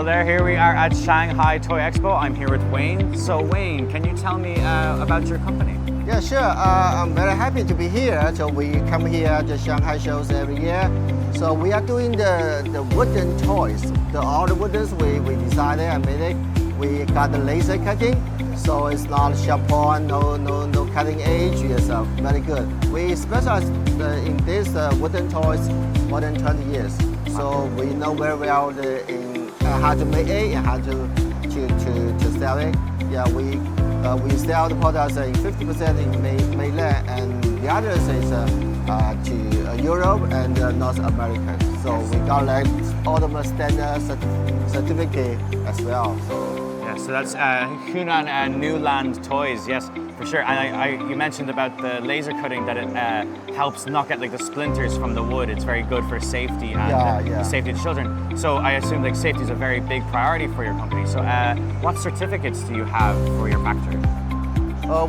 there, here we are at Shanghai Toy Expo. I'm here with Wayne. So Wayne, can you tell me about your company? Yeah, sure. I'm very happy to be here. So we come here to Shanghai shows every year. So we are doing the wooden toys. All the woodens we designed it and made it. We got the laser cutting, so it's not sharp point, no cutting edge. It's very good. We specialize in these wooden toys more than 20 years. So we know very well in how to make it and how to sell it. Yeah, we sell the products in 50% in mainland, and the others is to Europe and North America. So we got like all of the standard certificate as well. So that's Hunan and New Land Toys, yes, for sure. And you mentioned about the laser cutting, that it helps not get like the splinters from the wood. It's very good for safety and the safety of children. So I assume like safety is a very big priority for your company. So what certificates do you have for your factory?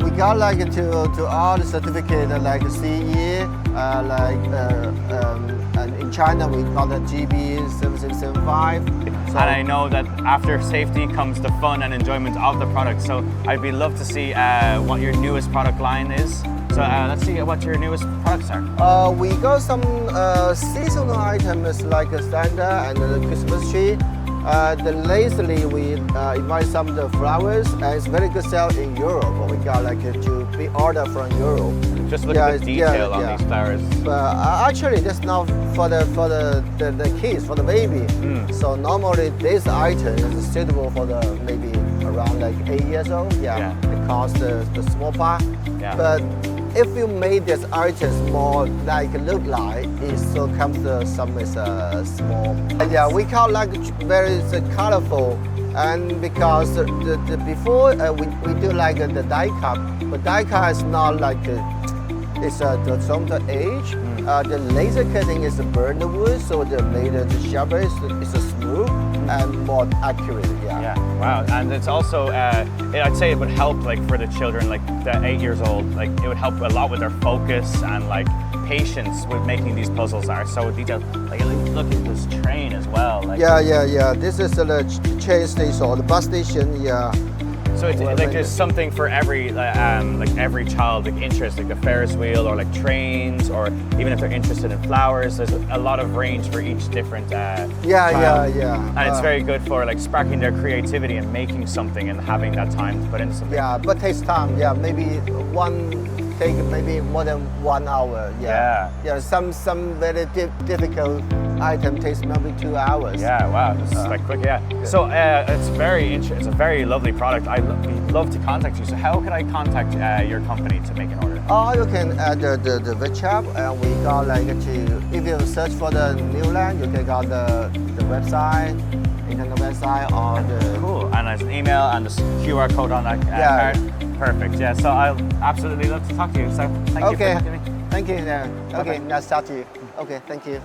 We got like to all the certificate like CE, and in China we got the GB 7675. And I know that after safety comes the fun and enjoyment of the product. So I'd be love to see what your newest product line is. So let's see what your newest products are. We got some seasonal items like a standard and the Christmas tree. Lately we invite some of the flowers, and it's very good sell in Europe. We got like to be ordered from Europe. Just look at the detail on these flowers. But actually, that's not for the kids, for the baby. So normally this item is suitable for the maybe around like 8 years old. Yeah. Because the small part. Yeah. But if you made this item more like look like, it still comes to some is small. Yeah, we call like very colorful, and because before we do like the die cut, but die cut is not like it's from the age. The laser cutting is burn the wood, so the later the sharper is smooth and more accurate. Yeah. Wow. And it's also I'd say it would help like for the children like the 8 years old. Like it would help a lot with their focus and like patience with making these puzzles are so detailed. Like look at this train as well. Like, yeah. This is the train station or the bus station. Yeah. So it's like there's something for every like every child like interest, like the Ferris wheel or like trains, or even if they're interested in flowers, there's a lot of range for each different child. And it's very good for like sparking their creativity and making something and having that time to put into something. Yeah, but takes time. Yeah, maybe take maybe more than 1 hour. Yeah. Some very difficult item takes maybe 2 hours. Yeah, wow, this is like quick, yeah. So it's a very lovely product. I'd love to contact you. So how can I contact your company to make an order? You can add the web shop, and we got like if you search for the New Land, you can got the website, internet website, or the... Cool, and there's an email and the QR code on that card. Perfect, yeah. So I'll absolutely love to talk to you. So thank you for talking to me. Thank you. Okay, nice to talk to you. Okay, thank you.